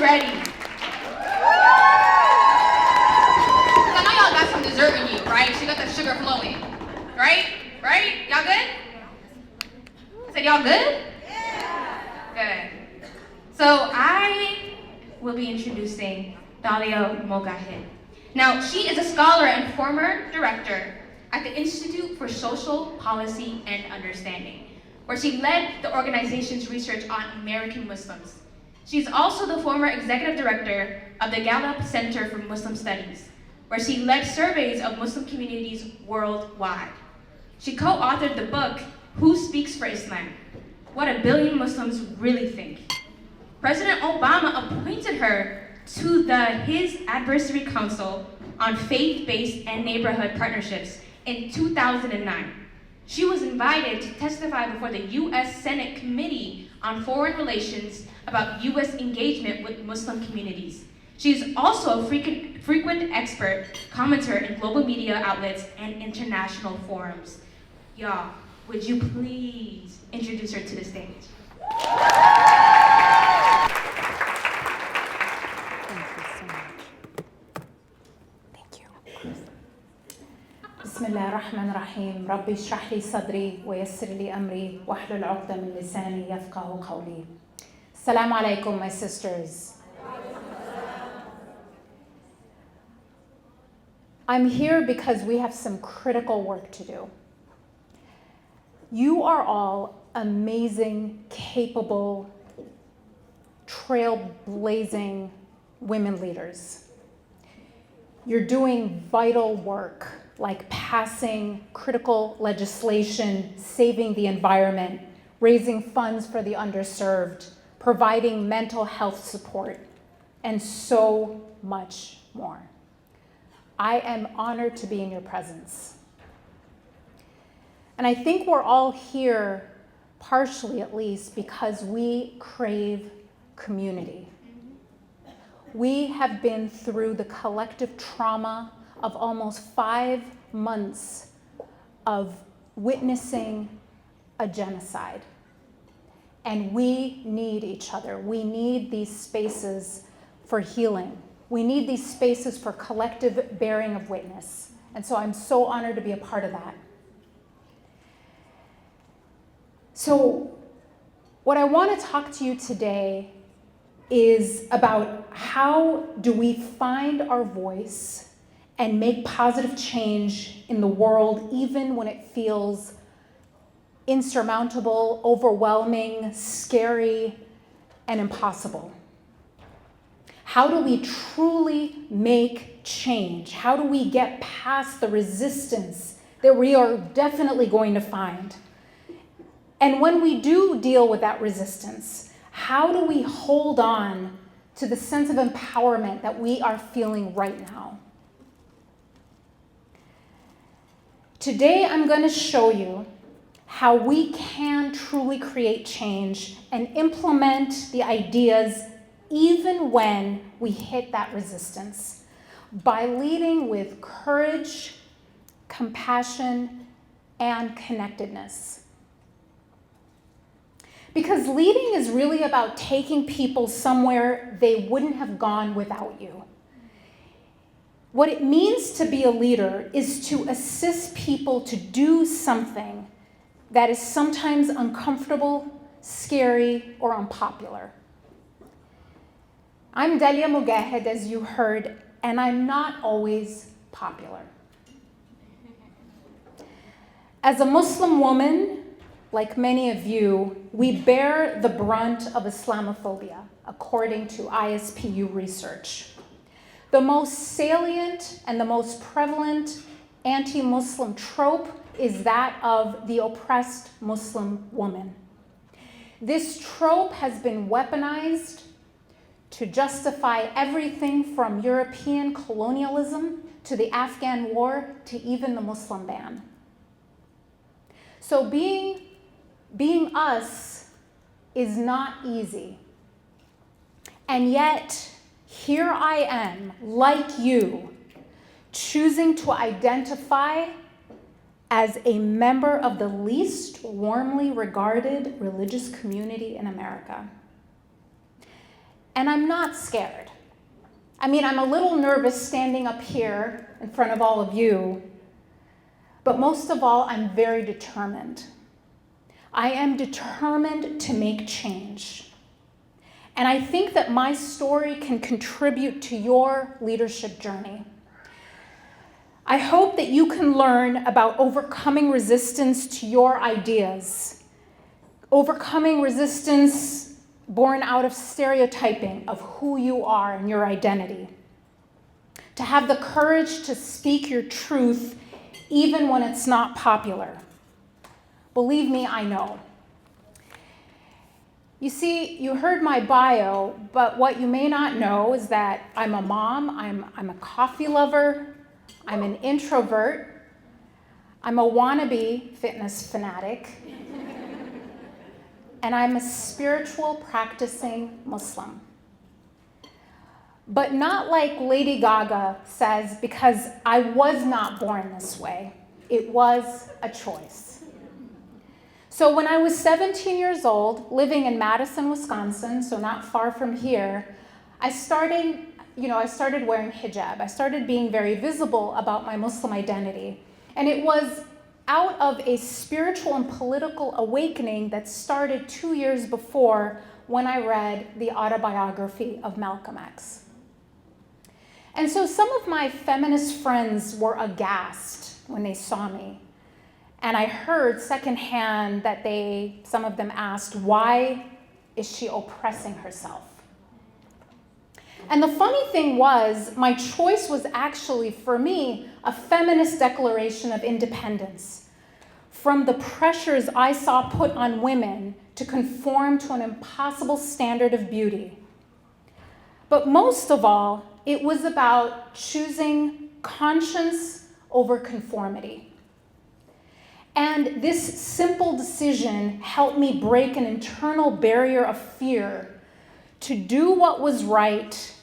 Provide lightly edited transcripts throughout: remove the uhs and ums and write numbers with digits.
ready? Because I know y'all got some dessert in you, right? She got the sugar flowing. Right? Right? Y'all good? I said, y'all good? Yeah. Good. So I will be introducing Dalia Mogahed. Now, she is a scholar and former director at the Institute for Social Policy and Understanding, where she led the organization's research on American Muslims. She's also the former executive director of the Gallup Center for Muslim Studies, where she led surveys of Muslim communities worldwide. She co-authored the book, Who Speaks for Islam? What a Billion Muslims Really Think. President Obama appointed her to his Advisory Council on Faith-Based and Neighborhood Partnerships in 2009. She was invited to testify before the U.S. Senate Committee on Foreign Relations about U.S. engagement with Muslim communities. She is also a frequent expert commentator in global media outlets and international forums. Y'all, would you please introduce her to the stage? بسم الله الرحمن الرحيم ربي اشرح لي صدري ويسر لي أمري واحلل عقدة من لساني يفقه قولي. Assalamu alaikum, my sisters. I'm here because we have some critical work to do. You are all amazing, capable, trailblazing women leaders. You're doing vital work like passing critical legislation, saving the environment, raising funds for the underserved, providing mental health support, and so much more. I am honored to be in your presence. And I think we're all here, partially at least, because we crave community. We have been through the collective trauma of almost 5 months of witnessing a genocide. And we need each other. We need these spaces for healing. We need these spaces for collective bearing of witness. And so I'm so honored to be a part of that. So what I want to talk to you today is about how do we find our voice and make positive change in the world, even when it feels insurmountable, overwhelming, scary, and impossible. How do we truly make change? How do we get past the resistance that we are definitely going to find? And when we do deal with that resistance, how do we hold on to the sense of empowerment that we are feeling right now? Today, I'm going to show you how we can truly create change and implement the ideas even when we hit that resistance, by leading with courage, compassion, and connectedness. Because leading is really about taking people somewhere they wouldn't have gone without you. What it means to be a leader is to assist people to do something that is sometimes uncomfortable, scary, or unpopular. I'm Dalia Mogahed, as you heard, and I'm not always popular. As a Muslim woman, like many of you, we bear the brunt of Islamophobia, according to ISPU research. The most salient and the most prevalent anti-Muslim trope is that of the oppressed Muslim woman. This trope has been weaponized to justify everything from European colonialism to the Afghan war to even the Muslim ban. So being us is not easy. And yet, here I am, like you, choosing to identify as a member of the least warmly regarded religious community in America. And I'm not scared. I mean, I'm a little nervous standing up here in front of all of you, but most of all, I'm very determined. I am determined to make change. And I think that my story can contribute to your leadership journey. I hope that you can learn about overcoming resistance to your ideas, overcoming resistance born out of stereotyping of who you are and your identity, to have the courage to speak your truth even when it's not popular. Believe me, I know. You see, you heard my bio, but what you may not know is that I'm a mom, I'm a coffee lover, I'm an introvert, I'm a wannabe fitness fanatic, and I'm a spiritual practicing Muslim. But not like Lady Gaga says, because I was not born this way. It was a choice. So when I was 17 years old, living in Madison, Wisconsin, so not far from here, I started wearing hijab. I started being very visible about my Muslim identity. And it was out of a spiritual and political awakening that started 2 years before when I read the autobiography of Malcolm X. And so some of my feminist friends were aghast when they saw me. And I heard secondhand that some of them asked, why is she oppressing herself? And the funny thing was, my choice was actually, for me, a feminist declaration of independence from the pressures I saw put on women to conform to an impossible standard of beauty. But most of all, it was about choosing conscience over conformity. And this simple decision helped me break an internal barrier of fear to do what was right,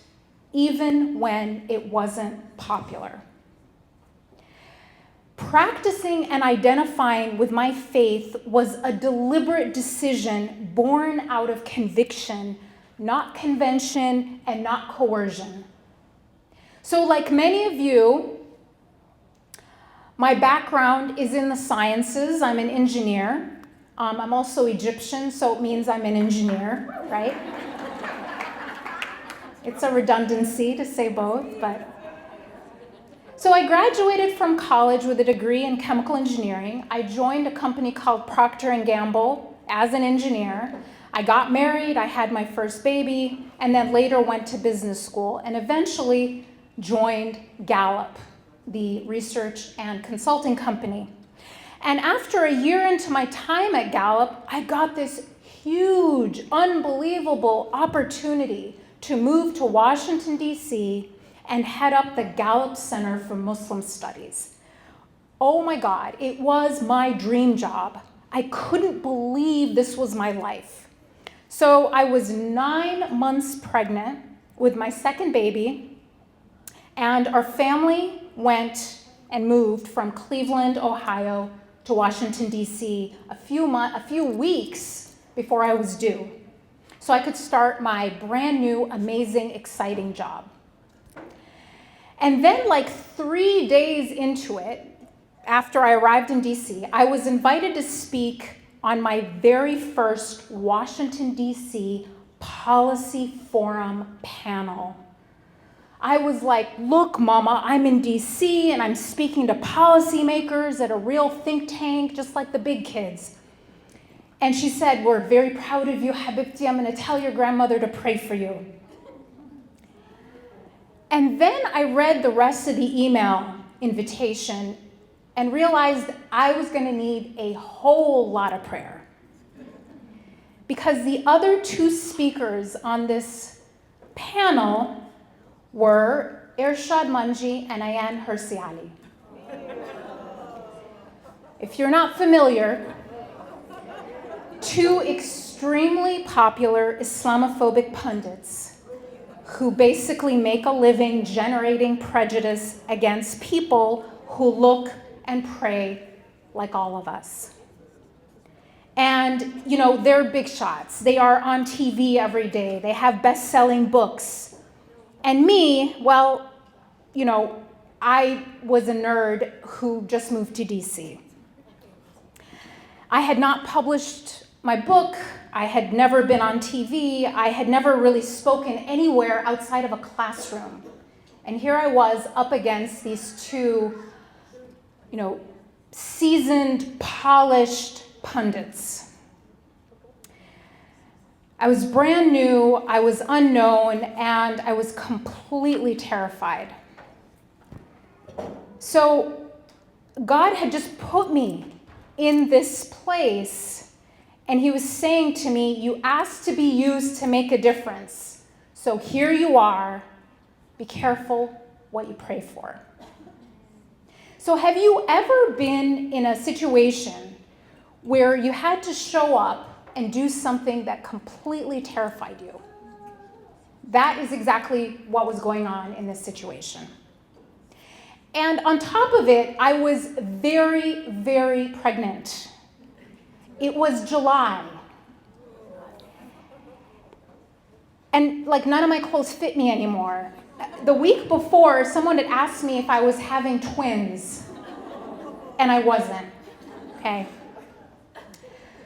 even when it wasn't popular. Practicing and identifying with my faith was a deliberate decision born out of conviction, not convention and not coercion. So like many of you, my background is in the sciences. I'm an engineer. I'm also Egyptian, so it means I'm an engineer, right? It's a redundancy to say both, but. So I graduated from college with a degree in chemical engineering. I joined a company called Procter & Gamble as an engineer. I got married, I had my first baby, and then later went to business school and eventually joined Gallup, the research and consulting company. And after a year into my time at Gallup, I got this huge, unbelievable opportunity to move to Washington, D.C. and head up the Gallup Center for Muslim Studies. Oh my God, it was my dream job. I couldn't believe this was my life. So I was 9 months pregnant with my second baby, and our family went and moved from Cleveland, Ohio to Washington, D.C. a few weeks before I was due, so I could start my brand new, amazing, exciting job. And then like 3 days into it, after I arrived in DC, I was invited to speak on my very first Washington, DC Policy Forum panel. I was like, look, Mama, I'm in DC and I'm speaking to policymakers at a real think tank, just like the big kids. And she said, we're very proud of you, Habibti. I'm going to tell your grandmother to pray for you. And then I read the rest of the email invitation and realized I was going to need a whole lot of prayer. Because the other two speakers on this panel were Irshad Manji and Ayan Hirsi Ali. If you're not familiar, two extremely popular Islamophobic pundits who basically make a living generating prejudice against people who look and pray like all of us. And, they're big shots. They are on TV every day. They have best-selling books. And me, well, I was a nerd who just moved to DC. I had not published my book. I had never been on TV. I had never really spoken anywhere outside of a classroom. And here I was up against these two, seasoned, polished pundits. I was brand new, I was unknown, and I was completely terrified. So God had just put me in this place, and he was saying to me, you asked to be used to make a difference. So here you are. Be careful what you pray for. So have you ever been in a situation where you had to show up and do something that completely terrified you? That is exactly what was going on in this situation. And on top of it, I was very, very pregnant. It was July. And none of my clothes fit me anymore. The week before, someone had asked me if I was having twins, and I wasn't, okay?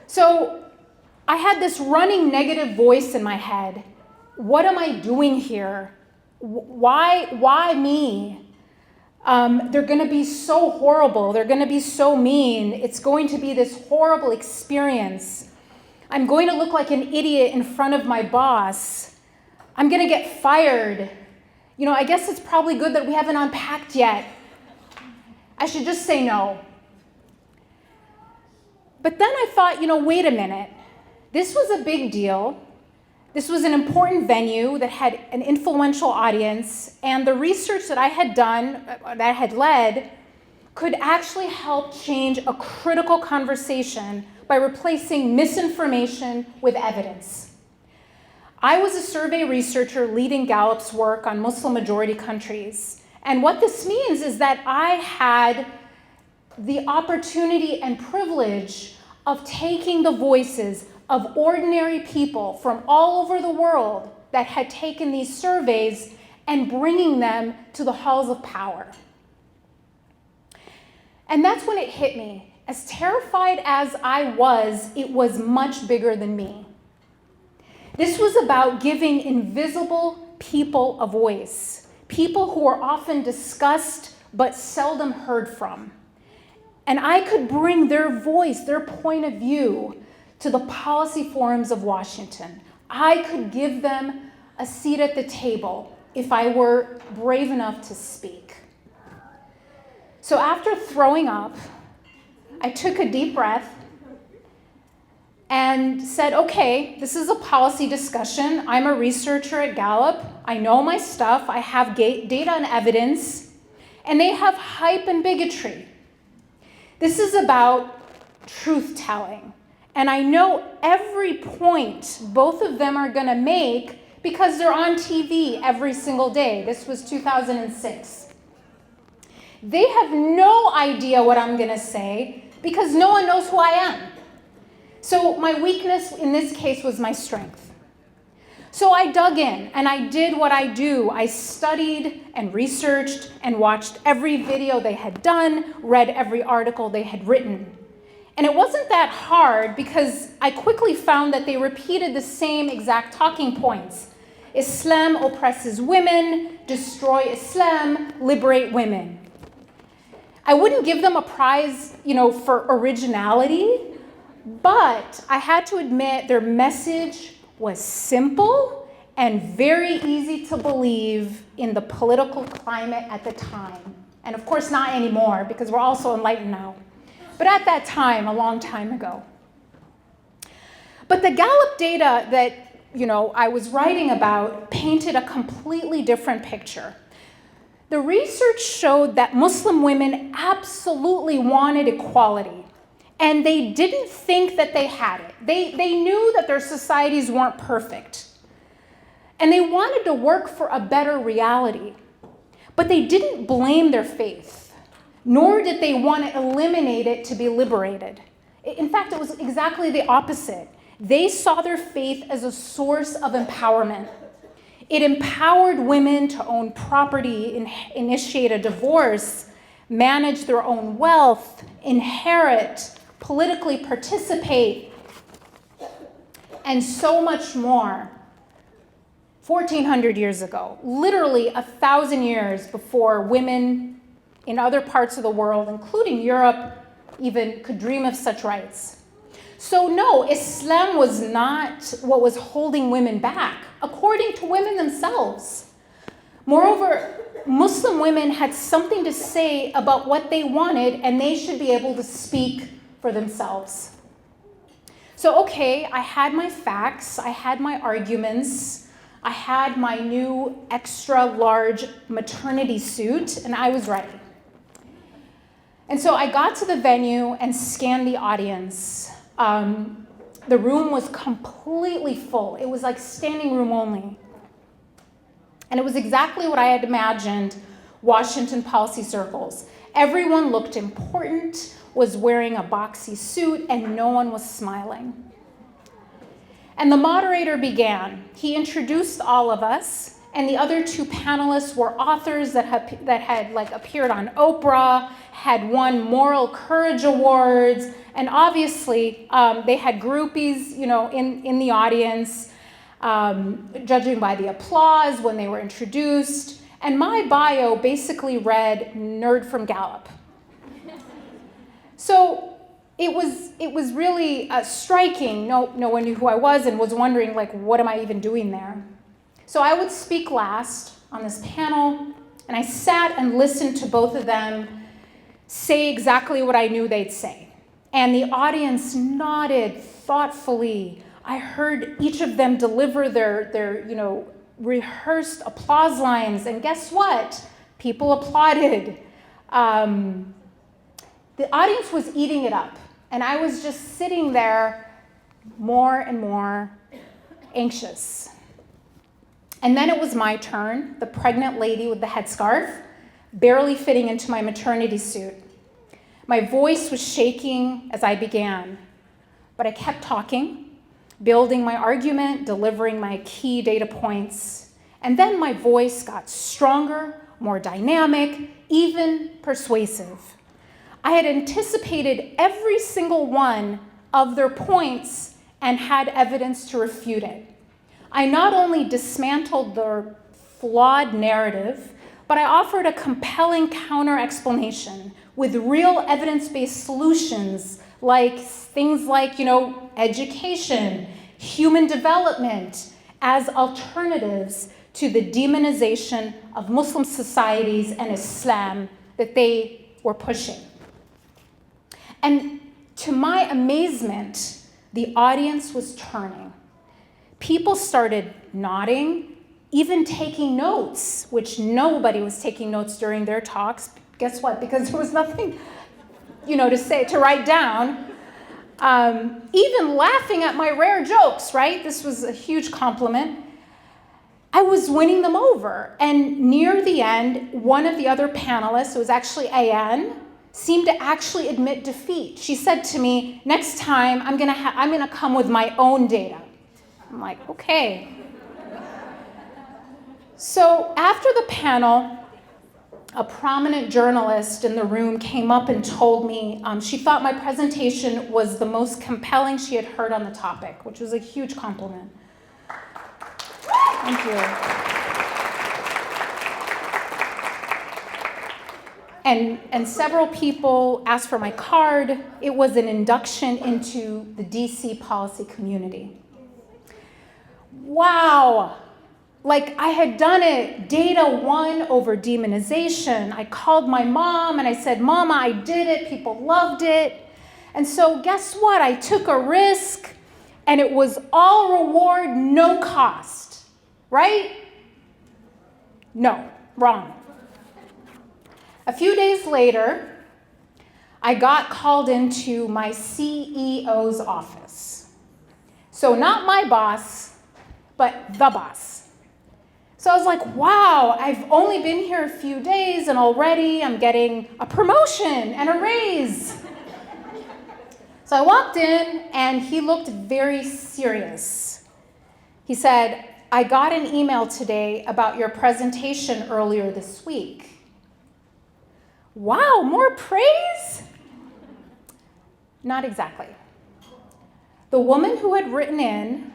So I had this running negative voice in my head. What am I doing here? Why me? They're going to be so horrible. They're going to be so mean. It's going to be this horrible experience. I'm going to look like an idiot in front of my boss. I'm going to get fired. I guess it's probably good that we haven't unpacked yet. I should just say no. But then I thought, wait a minute. This was a big deal. This was an important venue that had an influential audience, and the research that I had done, that I had led, could actually help change a critical conversation by replacing misinformation with evidence. I was a survey researcher leading Gallup's work on Muslim-majority countries, and what this means is that I had the opportunity and privilege of taking the voices of ordinary people from all over the world that had taken these surveys and bringing them to the halls of power. And that's when it hit me. As terrified as I was, it was much bigger than me. This was about giving invisible people a voice, people who are often discussed but seldom heard from. And I could bring their voice, their point of view, to the policy forums of Washington. I could give them a seat at the table if I were brave enough to speak. So after throwing up, I took a deep breath and said, okay, this is a policy discussion. I'm a researcher at Gallup. I know my stuff. I have data and evidence. And they have hype and bigotry. This is about truth-telling. And I know every point both of them are going to make because they're on TV every single day. This was 2006. They have no idea what I'm going to say because no one knows who I am. So my weakness in this case was my strength. So I dug in and I did what I do. I studied and researched and watched every video they had done, read every article they had written. And it wasn't that hard because I quickly found that they repeated the same exact talking points. Islam oppresses women, destroy Islam, liberate women. I wouldn't give them a prize, for originality, but I had to admit their message was simple and very easy to believe in the political climate at the time. And of course not anymore because we're all so enlightened now. But at that time, a long time ago. But the Gallup data that, I was writing about painted a completely different picture. The research showed that Muslim women absolutely wanted equality. And they didn't think that they had it. They knew that their societies weren't perfect. And they wanted to work for a better reality. But they didn't blame their faith, nor did they want to eliminate it to be liberated. In fact, it was exactly the opposite. They saw their faith as a source of empowerment. It empowered women to own property, initiate a divorce, manage their own wealth, inherit, politically participate, and so much more. 1,400 years ago, literally 1,000 years before women in other parts of the world, including Europe, even could dream of such rights. So no, Islam was not what was holding women back, according to women themselves. Moreover, Muslim women had something to say about what they wanted, and they should be able to speak for themselves. So okay, I had my facts, I had my arguments, I had my new extra large maternity suit, and I was ready. And so I got to the venue and scanned the audience. The room was completely full. It was like standing room only. And it was exactly what I had imagined Washington policy circles. Everyone looked important, was wearing a boxy suit, and no one was smiling. And the moderator began. He introduced all of us, and the other two panelists were authors that had like appeared on Oprah, had won moral courage awards, and obviously they had groupies, in the audience, judging by the applause when they were introduced. And my bio basically read nerd from Gallup. So it was really striking. No one knew who I was and was wondering, like, what am I even doing there? So I would speak last on this panel, and I sat and listened to both of them say exactly what I knew they'd say. And the audience nodded thoughtfully. I heard each of them deliver their rehearsed applause lines, and guess what? People applauded. The audience was eating it up, and I was just sitting there more and more anxious. And then it was my turn, the pregnant lady with the headscarf, barely fitting into my maternity suit. My voice was shaking as I began, but I kept talking, building my argument, delivering my key data points, and then my voice got stronger, more dynamic, even persuasive. I had anticipated every single one of their points and had evidence to refute it. I not only dismantled their flawed narrative, but I offered a compelling counter-explanation with real evidence-based solutions like things like, education, human development as alternatives to the demonization of Muslim societies and Islam that they were pushing. And to my amazement, the audience was turning. People started nodding, even taking notes, which nobody was taking notes during their talks. Guess what? Because there was nothing, to write down. Even laughing at my rare jokes, right? This was a huge compliment. I was winning them over. And near the end, one of the other panelists, it was actually Ayan, seemed to actually admit defeat. She said to me, next time I'm gonna come with my own data. I'm like, okay. So after the panel, a prominent journalist in the room came up and told me she thought my presentation was the most compelling she had heard on the topic, which was a huge compliment. Thank you. And several people asked for my card. It was an induction into the DC policy community. Wow. Like I had done it, data won over demonization. I called my mom and I said, Mama, I did it, people loved it. And so guess what? I took a risk and it was all reward, no cost, right? No, wrong. A few days later, I got called into my CEO's office. So not my boss, but the boss. So I was like, wow, I've only been here a few days and already I'm getting a promotion and a raise. So So I walked in and he looked very serious. He said, "I got an email today about your presentation earlier this week." Wow, more praise? Not exactly. The woman who had written in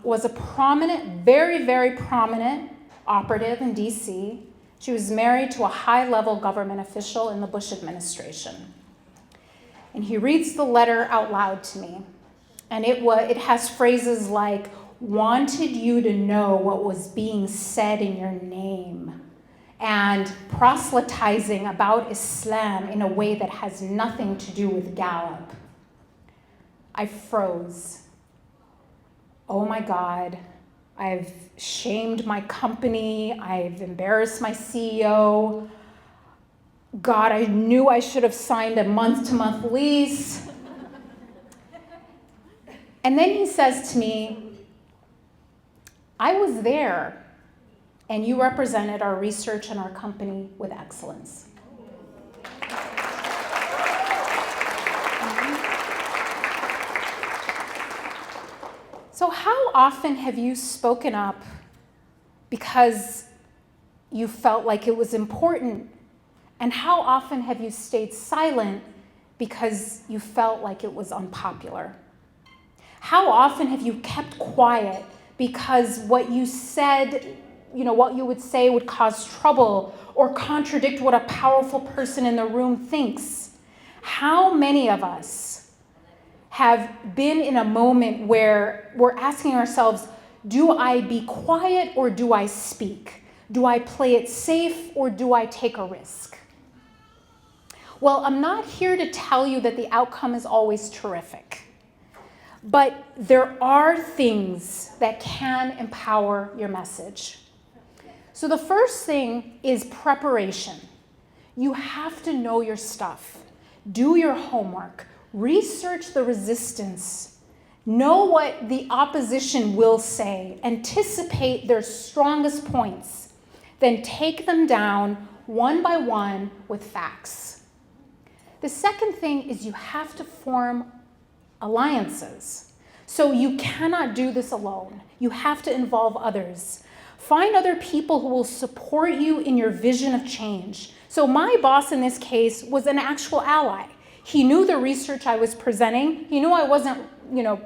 was a prominent, very, very prominent operative in DC. She was married to a high-level government official in the Bush administration. And he reads the letter out loud to me. And it has phrases like, "wanted you to know what was being said in your name," and proselytizing about Islam in a way that has nothing to do with Gallup. I froze. Oh my God, I've shamed my company, I've embarrassed my CEO. God, I knew I should have signed a month-to-month lease. And then he says to me, "I was there, and you represented our research and our company with excellence." So how often have you spoken up because you felt like it was important? And how often have you stayed silent because you felt like it was unpopular? How often have you kept quiet because what you said, what you would say would cause trouble or contradict what a powerful person in the room thinks? How many of us have been in a moment where we're asking ourselves, do I be quiet or do I speak? Do I play it safe or do I take a risk? Well, I'm not here to tell you that the outcome is always terrific, but there are things that can empower your message. So the first thing is preparation. You have to know your stuff. Do your homework. Research the resistance. Know what the opposition will say. Anticipate their strongest points. Then take them down one by one with facts. The second thing is you have to form alliances. So you cannot do this alone. You have to involve others. Find other people who will support you in your vision of change. So my boss in this case was an actual ally. He knew the research I was presenting. He knew I wasn't,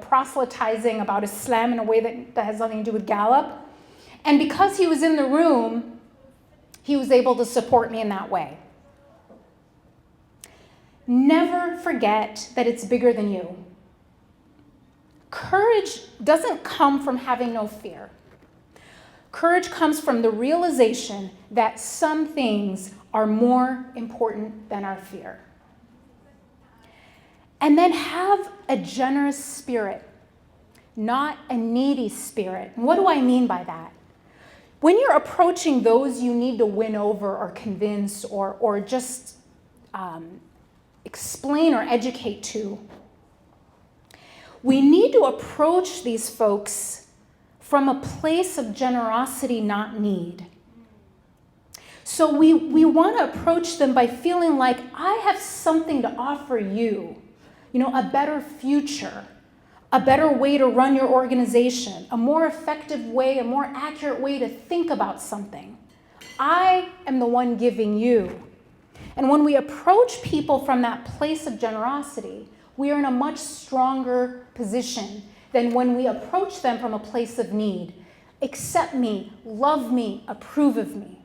proselytizing about Islam in a way that has nothing to do with Gallup. And because he was in the room, he was able to support me in that way. Never forget that it's bigger than you. Courage doesn't come from having no fear. Courage comes from the realization that some things are more important than our fear. And then have a generous spirit, not a needy spirit. And what do I mean by that? When you're approaching those you need to win over or convince or just explain or educate to, we need to approach these folks from a place of generosity, not need. So we want to approach them by feeling like, I have something to offer you, a better future, a better way to run your organization, a more effective way, a more accurate way to think about something. I am the one giving you. And when we approach people from that place of generosity, we are in a much stronger position than when we approach them from a place of need. Accept me, love me, approve of me.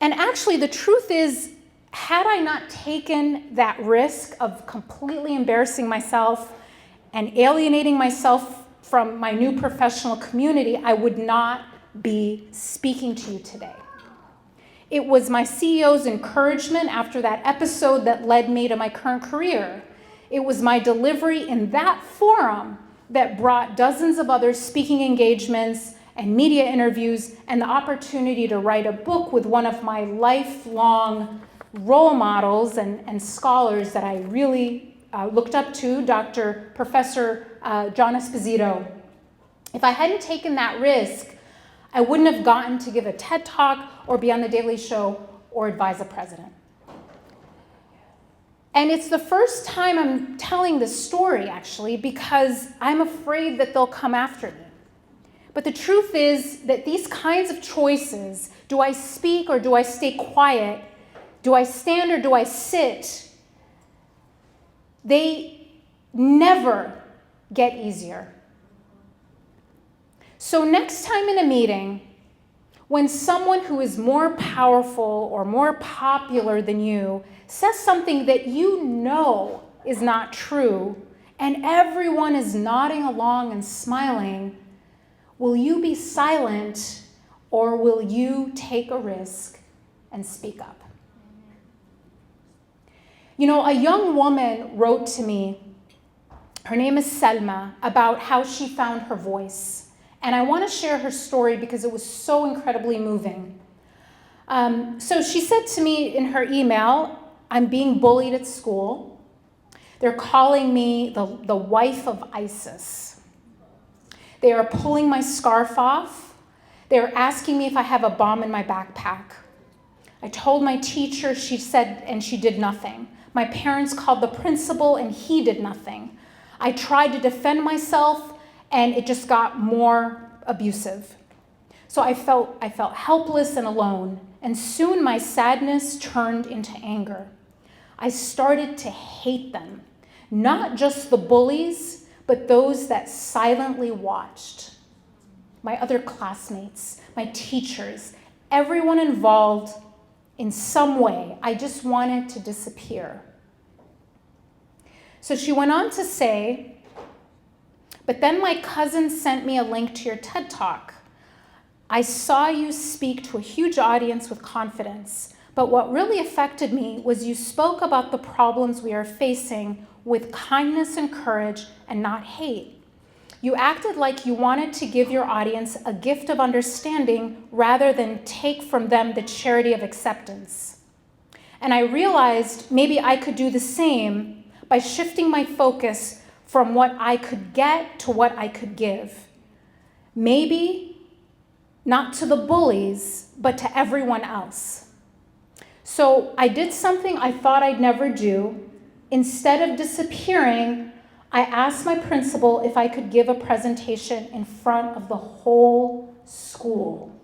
And actually, the truth is, had I not taken that risk of completely embarrassing myself and alienating myself from my new professional community, I would not be speaking to you today. It was my CEO's encouragement after that episode that led me to my current career. It was my delivery in that forum that brought dozens of other speaking engagements and media interviews and the opportunity to write a book with one of my lifelong role models and scholars that I really looked up to, Professor John Esposito. If I hadn't taken that risk, I wouldn't have gotten to give a TED Talk or be on The Daily Show or advise a president. And it's the first time I'm telling this story, actually, because I'm afraid that they'll come after me. But the truth is that these kinds of choices, do I speak or do I stay quiet? Do I stand or do I sit? They never get easier. So next time in a meeting, when someone who is more powerful or more popular than you says something that you know is not true, and everyone is nodding along and smiling, will you be silent or will you take a risk and speak up? You know, a young woman wrote to me, her name is Selma, about how she found her voice. And I want to share her story because it was so incredibly moving. So she said to me in her email, I'm being bullied at school. They're calling me the wife of ISIS. They are pulling my scarf off. They're asking me if I have a bomb in my backpack. I told my teacher, she said, and she did nothing. My parents called the principal and he did nothing. I tried to defend myself and it just got more abusive. So I felt helpless and alone, and soon my sadness turned into anger. I started to hate them, not just the bullies, but those that silently watched. My other classmates, my teachers, everyone involved in some way. I just wanted to disappear. So she went on to say, but then my cousin sent me a link to your TED Talk. I saw you speak to a huge audience with confidence, but what really affected me was you spoke about the problems we are facing with kindness and courage and not hate. You acted like you wanted to give your audience a gift of understanding rather than take from them the charity of acceptance. And I realized maybe I could do the same by shifting my focus from what I could get to what I could give. Maybe not to the bullies, but to everyone else. So I did something I thought I'd never do. Instead of disappearing, I asked my principal if I could give a presentation in front of the whole school.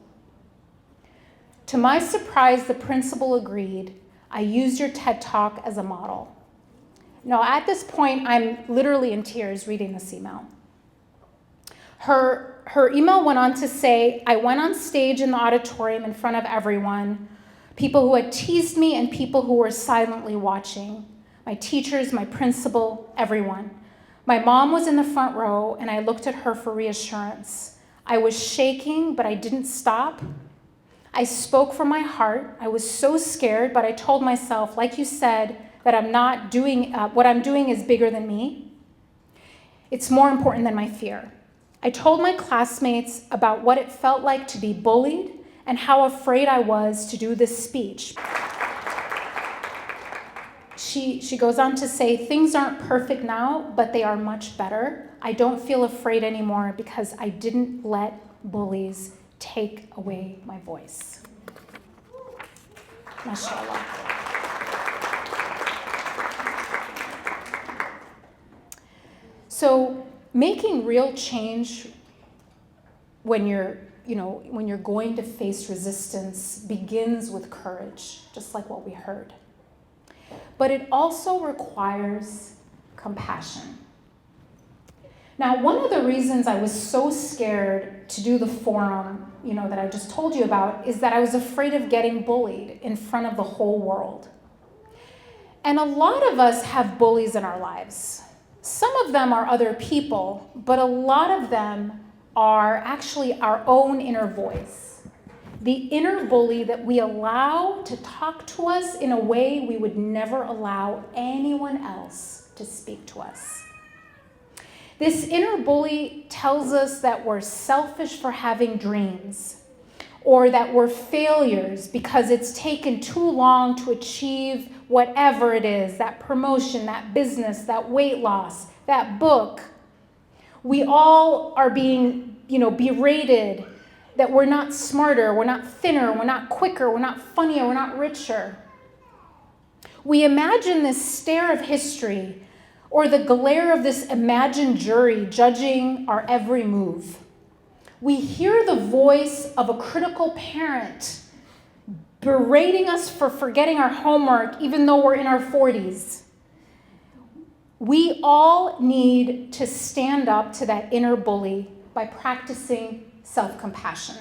To my surprise, the principal agreed. I used your TED Talk as a model. Now, at this point, I'm literally in tears reading this email. Her email went on to say, I went on stage in the auditorium in front of everyone, people who had teased me and people who were silently watching, my teachers, my principal, everyone. My mom was in the front row, and I looked at her for reassurance. I was shaking, but I didn't stop. I spoke from my heart. I was so scared, but I told myself, like you said, that I'm not doing, what I'm doing is bigger than me. It's more important than my fear. I told my classmates about what it felt like to be bullied and how afraid I was to do this speech. She goes on to say, things aren't perfect now, but they are much better. I don't feel afraid anymore because I didn't let bullies take away my voice. MashaAllah. So making real change when you're going to face resistance begins with courage, just like what we heard. But it also requires compassion. Now, one of the reasons I was so scared to do the forum, that I just told you about, is that I was afraid of getting bullied in front of the whole world. And a lot of us have bullies in our lives. Some of them are other people, but a lot of them are actually our own inner voice. The inner bully that we allow to talk to us in a way we would never allow anyone else to speak to us. This inner bully tells us that we're selfish for having dreams, or that we're failures because it's taken too long to achieve whatever it is, that promotion, that business, that weight loss, that book. We all are being, berated that we're not smarter, we're not thinner, we're not quicker, we're not funnier, we're not richer. We imagine this stare of history or the glare of this imagined jury judging our every move. We hear the voice of a critical parent berating us for forgetting our homework even though we're in our 40s. We all need to stand up to that inner bully by practicing self-compassion.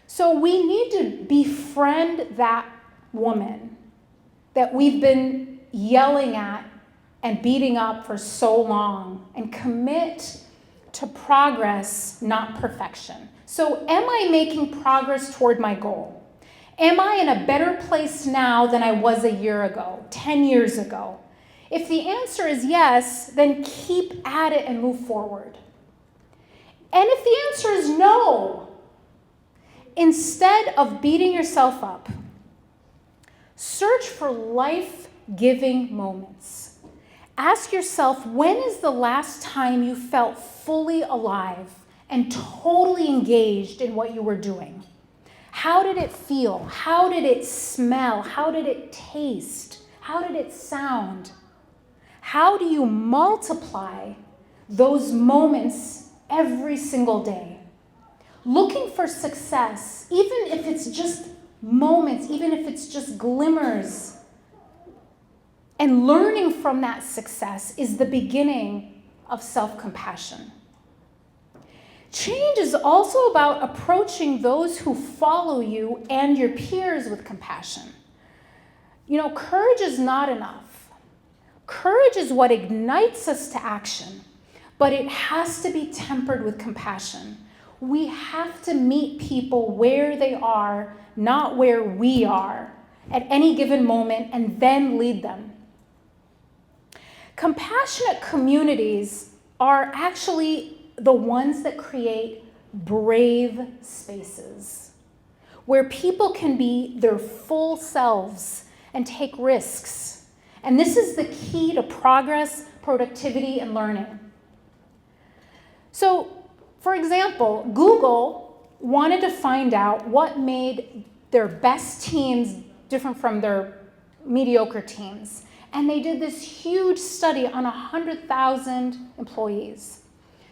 So we need to befriend that woman that we've been yelling at and beating up for so long and commit to progress, not perfection. So am I making progress toward my goal? Am I in a better place now than I was a year ago, 10 years ago? If the answer is yes, then keep at it and move forward. And if the answer is no, instead of beating yourself up, search for life-giving moments. Ask yourself, when is the last time you felt fully alive and totally engaged in what you were doing? How did it feel? How did it smell? How did it taste? How did it sound? How do you multiply those moments every single day? Looking for success, even if it's just moments, even if it's just glimmers, and learning from that success is the beginning of self-compassion. Change is also about approaching those who follow you and your peers with compassion. Courage is not enough. Courage is what ignites us to action, but it has to be tempered with compassion. We have to meet people where they are, not where we are, at any given moment, and then lead them. Compassionate communities are actually the ones that create brave spaces, where people can be their full selves and take risks. And this is the key to progress, productivity, and learning. So, for example, Google wanted to find out what made their best teams different from their mediocre teams. And they did this huge study on 100,000 employees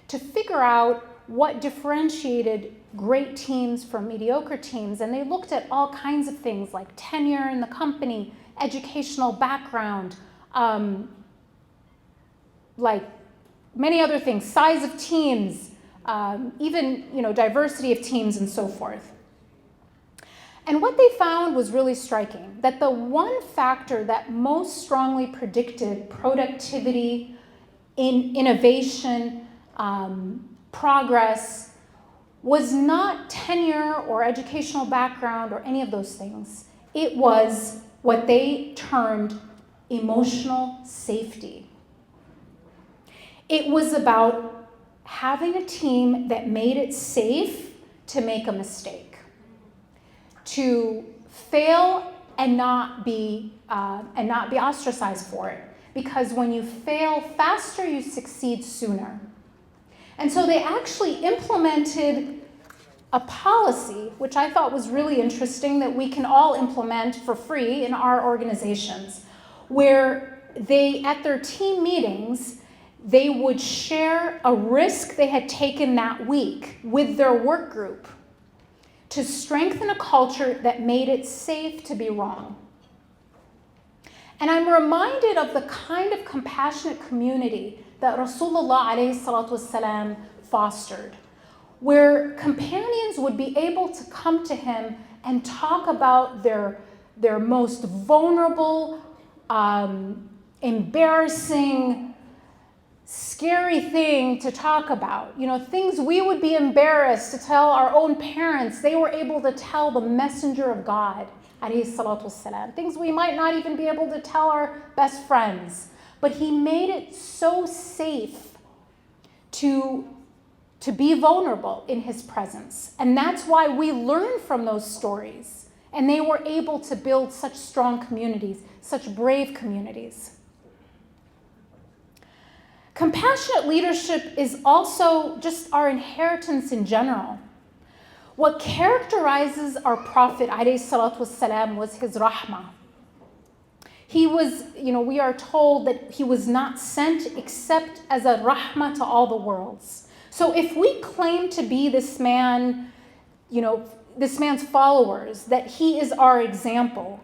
to figure out what differentiated great teams from mediocre teams. And they looked at all kinds of things like tenure in the company, educational background, like many other things, size of teams, even diversity of teams and so forth. And what they found was really striking, that the one factor that most strongly predicted productivity, innovation, progress was not tenure or educational background or any of those things. It was what they termed emotional safety. It was about having a team that made it safe to make a mistake, to fail and not be ostracized for it. Because when you fail faster, you succeed sooner. And so they actually implemented a policy, which I thought was really interesting, that we can all implement for free in our organizations, where they, at their team meetings, they would share a risk they had taken that week with their work group to strengthen a culture that made it safe to be wrong. And I'm reminded of the kind of compassionate community that Rasulullah ﷺ fostered, where companions would be able to come to him and talk about their most vulnerable, embarrassing, scary thing to talk about. Things we would be embarrassed to tell our own parents, they were able to tell the messenger of God, ﷺ. Things we might not even be able to tell our best friends. But he made it so safe to be vulnerable in his presence. And that's why we learn from those stories. And they were able to build such strong communities, such brave communities. Compassionate leadership is also just our inheritance in general. What characterizes our Prophet ﷺ was his rahmah. He was, we are told that he was not sent except as a rahmah to all the worlds. So if we claim to be this man, this man's followers, that he is our example,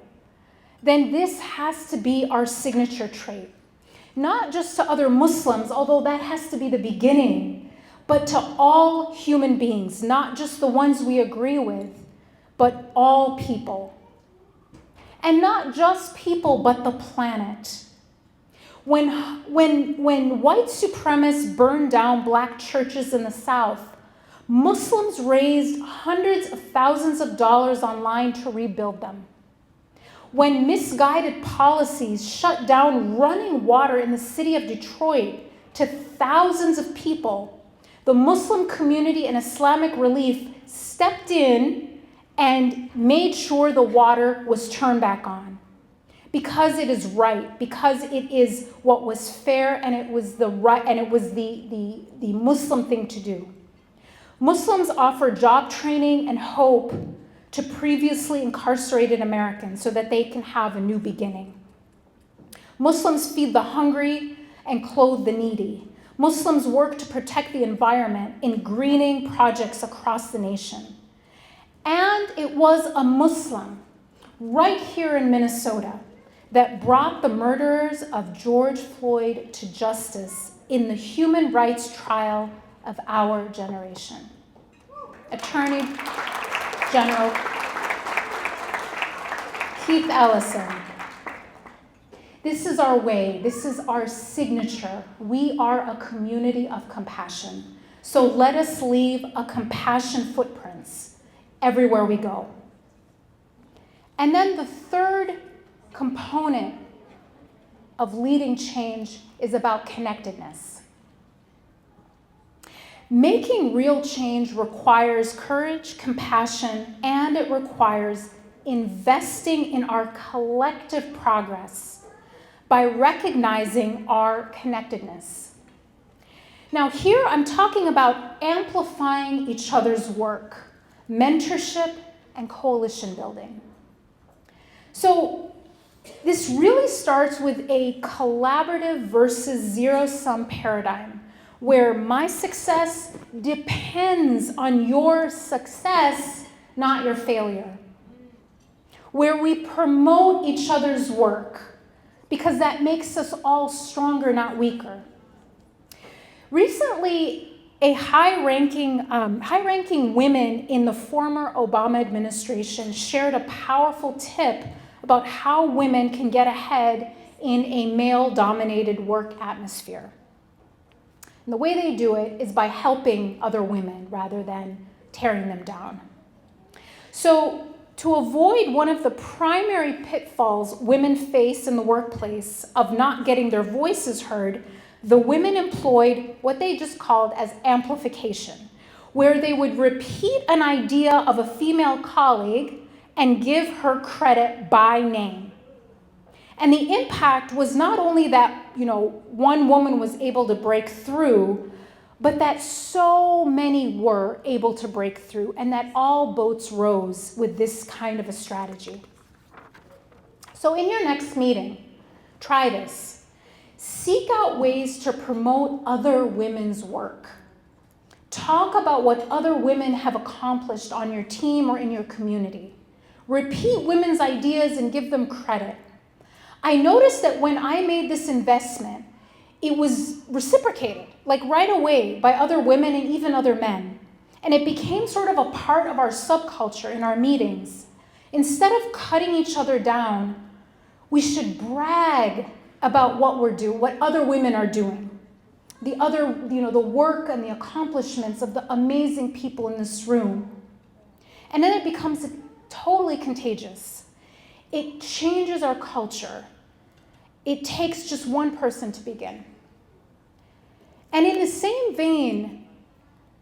then this has to be our signature trait. Not just to other Muslims, although that has to be the beginning, but to all human beings, not just the ones we agree with, but all people. And not just people, but the planet. When white supremacists burned down black churches in the South, Muslims raised hundreds of thousands of dollars online to rebuild them. When misguided policies shut down running water in the city of Detroit to thousands of people, the Muslim community and Islamic Relief stepped in and made sure the water was turned back on. Because it is right, because it is what was fair, and it was the right, and it was the Muslim thing to do. Muslims offer job training and hope to previously incarcerated Americans so that they can have a new beginning. Muslims feed the hungry and clothe the needy. Muslims work to protect the environment in greening projects across the nation. And it was a Muslim right here in Minnesota that brought the murderers of George Floyd to justice in the human rights trial of our generation. Attorney General Keith Ellison. This is our way. This is our signature. We are a community of compassion. So let us leave a compassion footprints everywhere we go. And then the third component of leading change is about connectedness. Making real change requires courage, compassion, and it requires investing in our collective progress by recognizing our connectedness. Now here I'm talking about amplifying each other's work, mentorship, and coalition building. So this really starts with a collaborative versus zero-sum paradigm, where my success depends on your success, not your failure. Where we promote each other's work, because that makes us all stronger, not weaker. Recently, high-ranking women in the former Obama administration shared a powerful tip about how women can get ahead in a male-dominated work atmosphere. And the way they do it is by helping other women rather than tearing them down. So to avoid one of the primary pitfalls women face in the workplace of not getting their voices heard, the women employed what they just called as amplification, where they would repeat an idea of a female colleague and give her credit by name. And the impact was not only that, one woman was able to break through, but that so many were able to break through, and that all boats rose with this kind of a strategy. So in your next meeting, try this. Seek out ways to promote other women's work. Talk about what other women have accomplished on your team or in your community. Repeat women's ideas and give them credit. I noticed that when I made this investment, it was reciprocated, like right away, by other women and even other men. And it became sort of a part of our subculture in our meetings. Instead of cutting each other down, we should brag about what we're doing, what other women are doing. The work and the accomplishments of the amazing people in this room. And then it becomes totally contagious. It changes our culture. It takes just one person to begin. And in the same vein,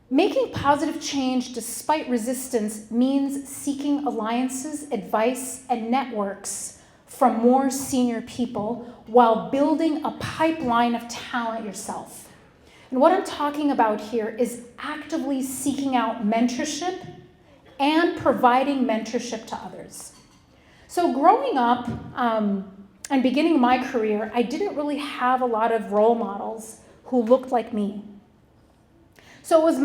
making positive change despite resistance means seeking alliances, advice, and networks from more senior people while building a pipeline of talent yourself. And what I'm talking about here is actively seeking out mentorship and providing mentorship to others. So growing up, and beginning my career, I didn't really have a lot of role models who looked like me. So it was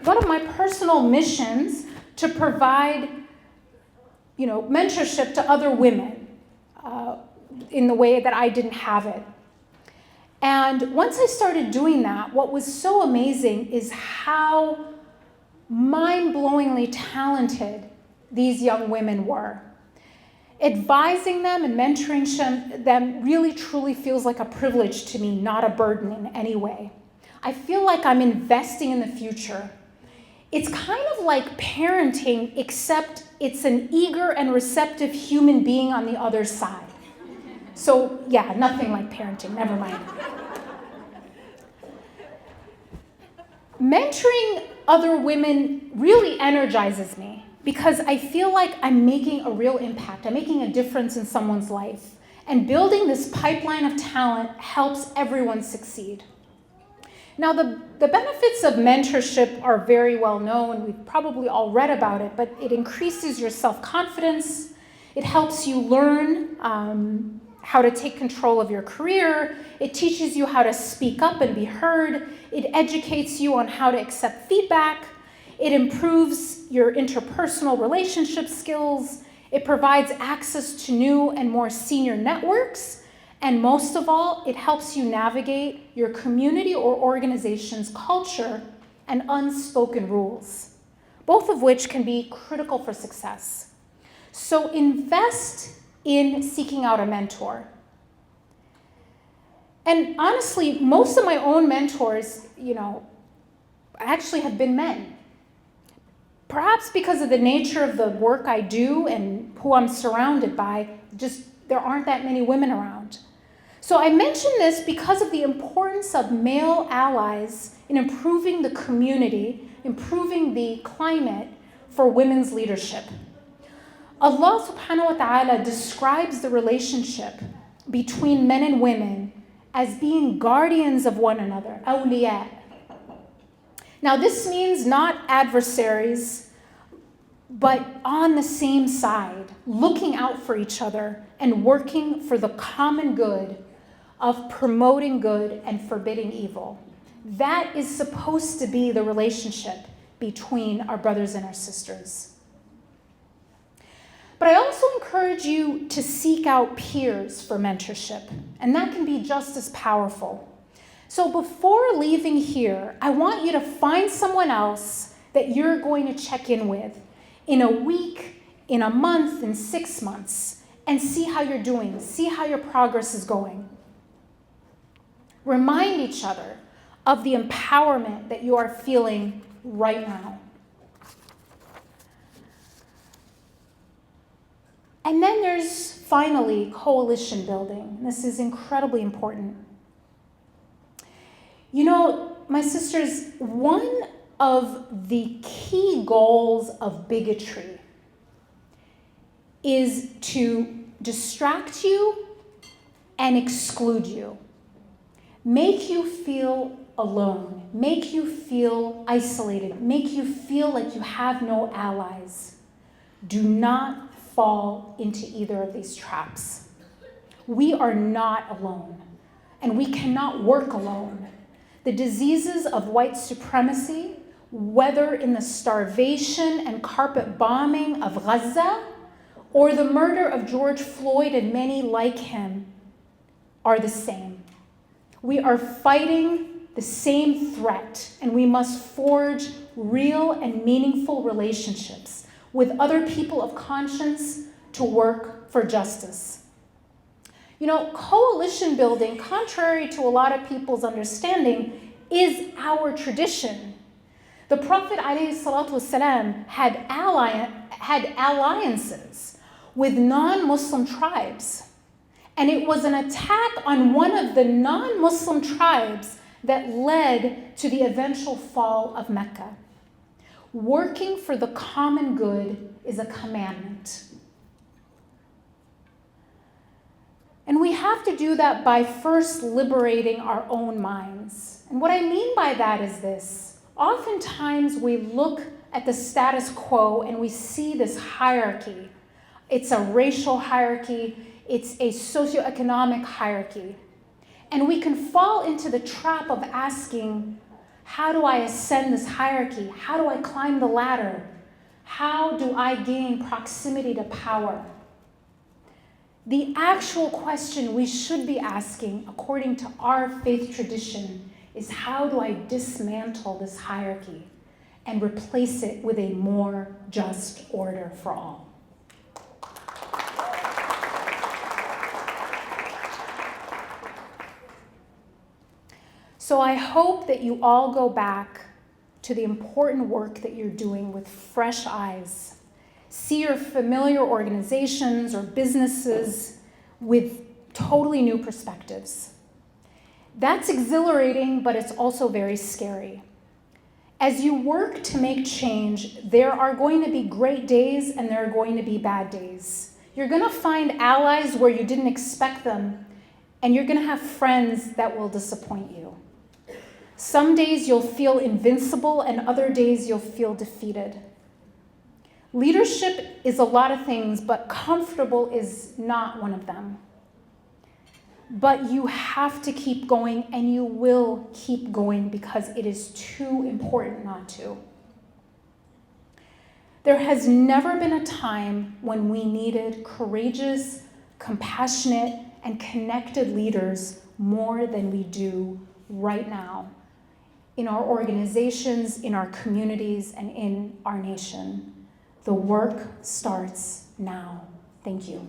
one of my personal missions to provide, mentorship to other women in the way that I didn't have it. And once I started doing that, what was so amazing is how mind-blowingly talented these young women were. Advising them and mentoring them really truly feels like a privilege to me, not a burden in any way. I feel like I'm investing in the future. It's kind of like parenting, except it's an eager and receptive human being on the other side. So yeah, nothing like parenting, never mind. Mentoring other women really energizes me because I feel like I'm making a real impact. I'm making a difference in someone's life. And building this pipeline of talent helps everyone succeed. Now, the benefits of mentorship are very well known. We've probably all read about it, but it increases your self-confidence. It helps you learn how to take control of your career. It teaches you how to speak up and be heard. It educates you on how to accept feedback. It improves your interpersonal relationship skills. It provides access to new and more senior networks. And most of all, it helps you navigate your community or organization's culture and unspoken rules, both of which can be critical for success. So invest in seeking out a mentor. And honestly, most of my own mentors, actually have been men. Perhaps because of the nature of the work I do and who I'm surrounded by, there aren't that many women around. So I mention this because of the importance of male allies in improving the community, improving the climate for women's leadership. Allah subhanahu wa ta'ala describes the relationship between men and women as being guardians of one another, awliya. Now this means not adversaries, but on the same side, looking out for each other and working for the common good of promoting good and forbidding evil. That is supposed to be the relationship between our brothers and our sisters. But I also encourage you to seek out peers for mentorship, and that can be just as powerful. So before leaving here, I want you to find someone else that you're going to check in with in a week, in a month, in 6 months, and see how you're doing, see how your progress is going. Remind each other of the empowerment that you are feeling right now. And then there's finally coalition building. This is incredibly important. My sisters, one of the key goals of bigotry is to distract you and exclude you, make you feel alone, make you feel isolated, make you feel like you have no allies. Do not fall into either of these traps. We are not alone, and we cannot work alone. The diseases of white supremacy, whether in the starvation and carpet bombing of Gaza or the murder of George Floyd and many like him, are the same. We are fighting the same threat, and we must forge real and meaningful relationships with other people of conscience to work for justice. Coalition building, contrary to a lot of people's understanding, is our tradition. The Prophet ﷺ had alliances with non-Muslim tribes. And it was an attack on one of the non-Muslim tribes that led to the eventual fall of Mecca. Working for the common good is a commandment. And we have to do that by first liberating our own minds. And what I mean by that is this. Oftentimes we look at the status quo and we see this hierarchy. It's a racial hierarchy. It's a socioeconomic hierarchy. And we can fall into the trap of asking, how do I ascend this hierarchy? How do I climb the ladder? How do I gain proximity to power? The actual question we should be asking, according to our faith tradition, is how do I dismantle this hierarchy and replace it with a more just order for all? So I hope that you all go back to the important work that you're doing with fresh eyes. See your familiar organizations or businesses with totally new perspectives. That's exhilarating, but it's also very scary. As you work to make change, there are going to be great days and there are going to be bad days. You're going to find allies where you didn't expect them, and you're going to have friends that will disappoint you. Some days you'll feel invincible, and other days you'll feel defeated. Leadership is a lot of things, but comfortable is not one of them. But you have to keep going, and you will keep going because it is too important not to. There has never been a time when we needed courageous, compassionate, and connected leaders more than we do right now in our organizations, in our communities, and in our nation. The work starts now. Thank you.